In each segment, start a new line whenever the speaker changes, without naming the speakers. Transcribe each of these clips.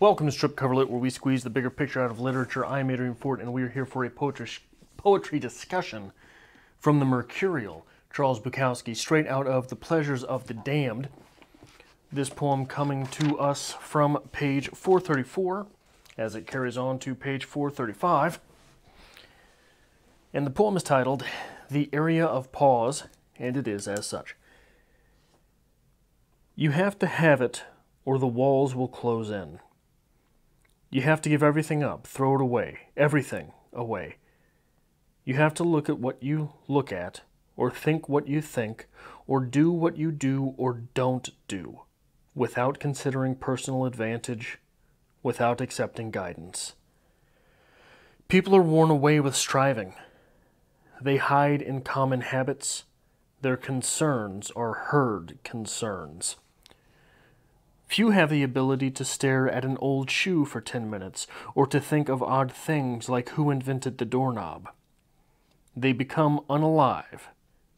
Welcome to Strip Cover Lit, where we squeeze the bigger picture out of literature. I'm Adrian Ford, and we are here for a poetry discussion from the Mercurial, Charles Bukowski, straight out of The Pleasures of the Damned. This poem coming to us from page 434, as it carries on to page 435. And the poem is titled, The Area of Pause, and it is as such. You have to have it, or the walls will close in. You have to give everything up, throw it away, everything away. You have to look at what you look at, or think what you think, or do what you do or don't do, without considering personal advantage, without accepting guidance. People are worn away with striving. They hide in common habits. Their concerns are herd concerns. Few have the ability to stare at an old shoe for 10 minutes, or to think of odd things like who invented the doorknob. They become unalive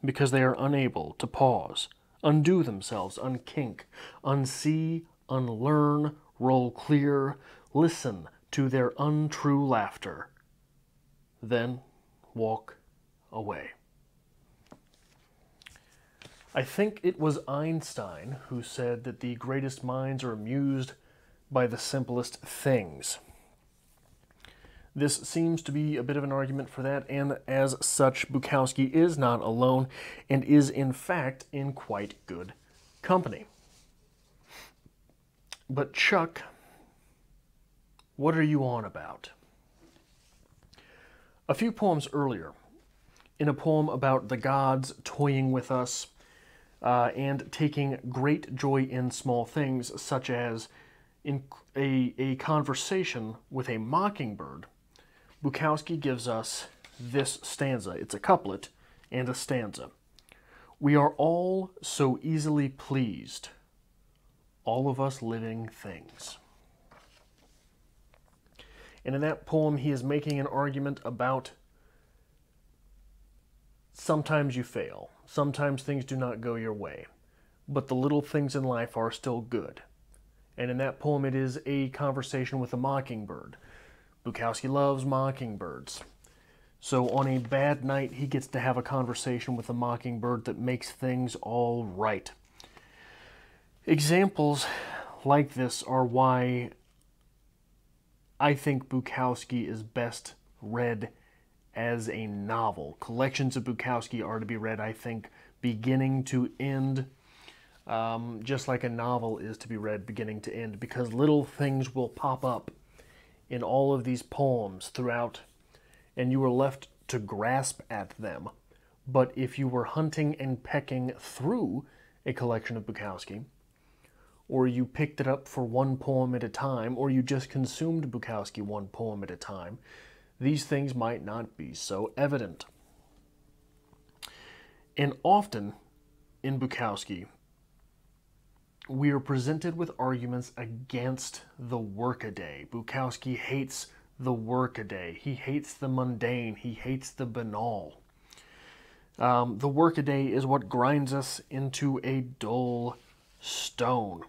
because they are unable to pause, undo themselves, unkink, unsee, unlearn, roll clear, listen to their untrue laughter, then walk away. I think it was Einstein who said that the greatest minds are amused by the simplest things. This seems to be a bit of an argument for that, and as such, Bukowski is not alone and is in fact in quite good company. But Chuck, what are you on about? A few poems earlier, in a poem about the gods toying with us, and taking great joy in small things, such as in a conversation with a mockingbird, Bukowski gives us this stanza. It's a couplet and a stanza. We are all so easily pleased, all of us living things. And in that poem, he is making an argument about sometimes you fail. Sometimes things do not go your way, but the little things in life are still good. And in that poem, it is a conversation with a mockingbird. Bukowski loves mockingbirds. So on a bad night, he gets to have a conversation with a mockingbird that makes things all right. Examples like this are why I think Bukowski is best read as a novel. Collections of Bukowski are to be read, I think, beginning to end, just like a novel is to be read beginning to end, because little things will pop up in all of these poems throughout, and you are left to grasp at them. But if you were hunting and pecking through a collection of Bukowski, or you picked it up for one poem at a time, or you just consumed Bukowski one poem at a time, these things might not be so evident. And often in Bukowski, we are presented with arguments against the Workaday. Bukowski hates the Workaday. He hates the mundane. He hates the banal. The Workaday is what grinds us into a dull stone.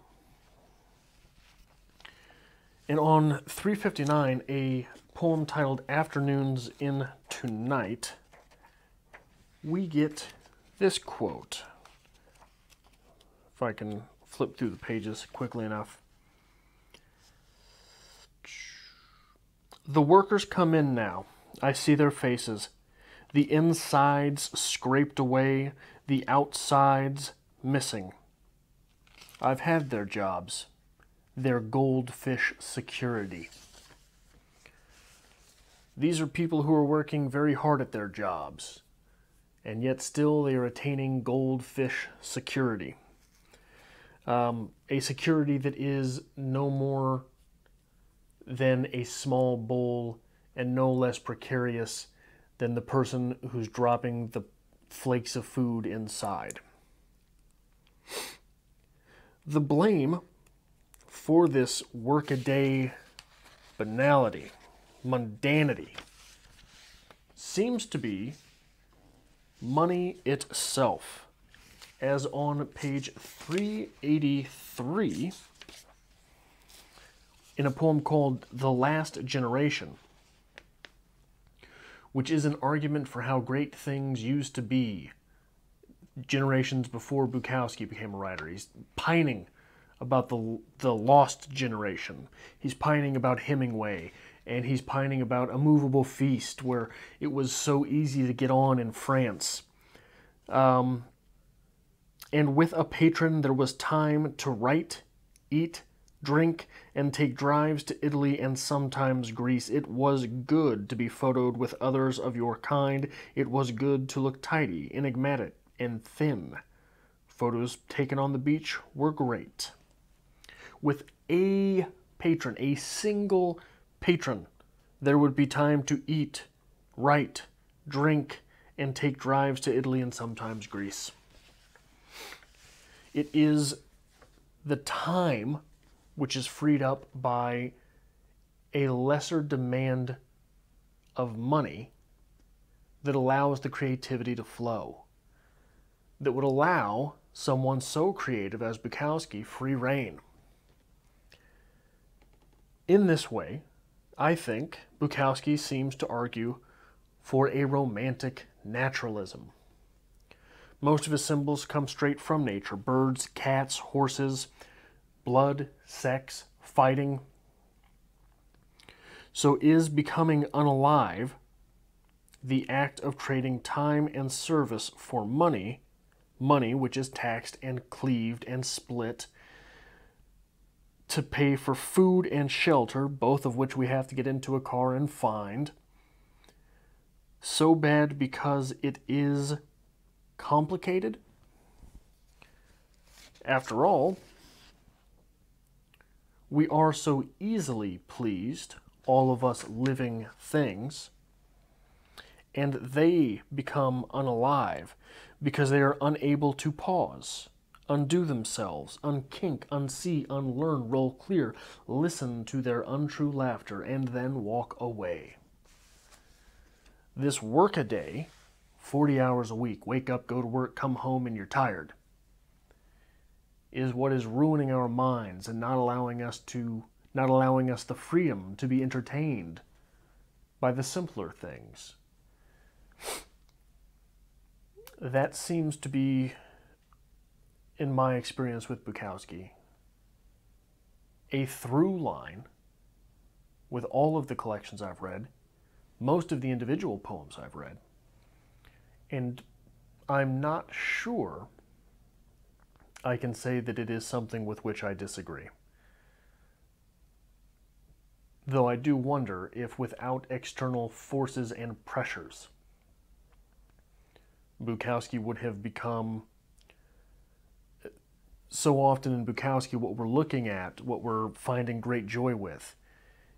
And on 359, a poem titled Afternoons into Night, we get this quote. If I can flip through the pages quickly enough. The workers come in now. I see their faces. The insides scraped away, the outsides missing. I've had their jobs, their goldfish security. These are people who are working very hard at their jobs, and yet still they are attaining goldfish security. A security that is no more than a small bowl and no less precarious than the person who's dropping the flakes of food inside. The blame for this workaday banality, mundanity, seems to be money itself, as on page 383 in a poem called The Last Generation, which is an argument for how great things used to be generations before Bukowski became a writer. He's pining about the lost generation. He's pining about Hemingway, and he's pining about A Movable Feast, where it was so easy to get on in France. And with a patron, there was time to write, eat, drink, and take drives to Italy and sometimes Greece. It was good to be photoed with others of your kind. It was good to look tidy, enigmatic, and thin. Photos taken on the beach were great. With a patron, a single patron, there would be time to eat, write, drink, and take drives to Italy and sometimes Greece. It is the time which is freed up by a lesser demand of money that allows the creativity to flow, that would allow someone so creative as Bukowski free rein. In this way, I think Bukowski seems to argue for a romantic naturalism. Most of his symbols come straight from nature: birds, cats, horses, blood, sex, fighting. So is becoming unalive the act of trading time and service for money, money which is taxed and cleaved and split, to pay for food and shelter, both of which we have to get into a car and find, so bad because it is complicated? After all, we are so easily pleased, all of us living things, and they become unalive because they are unable to pause, undo themselves, unkink, unsee, unlearn, roll clear, listen to their untrue laughter, and then walk away. This workaday, 40 hours a week, wake up, go to work, come home, and you're tired, is what is ruining our minds and not allowing us the freedom to be entertained by the simpler things. That seems to be, in my experience with Bukowski, a through line with all of the collections I've read, most of the individual poems I've read, and I'm not sure I can say that it is something with which I disagree. Though I do wonder if without external forces and pressures, Bukowski would have become... So often in Bukowski, what we're looking at, what we're finding great joy with,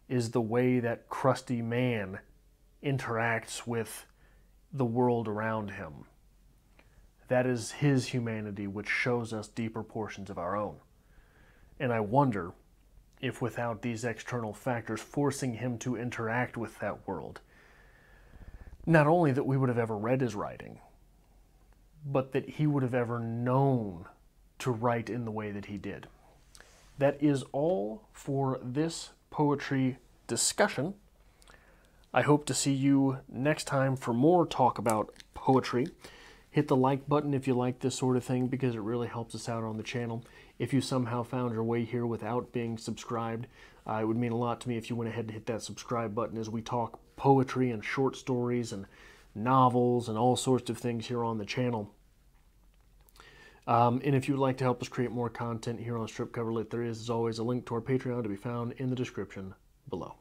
is the way that crusty man interacts with the world around him. That is his humanity, which shows us deeper portions of our own. And I wonder if without these external factors forcing him to interact with that world, not only that we would have ever read his writing, but that he would have ever known to write in the way that he did. That is all for this poetry discussion. I hope to see you next time for more talk about poetry. Hit the like button if you like this sort of thing, because it really helps us out on the channel. If you somehow found your way here without being subscribed, it would mean a lot to me if you went ahead and hit that subscribe button as we talk poetry and short stories and novels and all sorts of things here on the channel. And if you'd like to help us create more content here on Strip Cover Lit, there is, as always, a link to our Patreon to be found in the description below.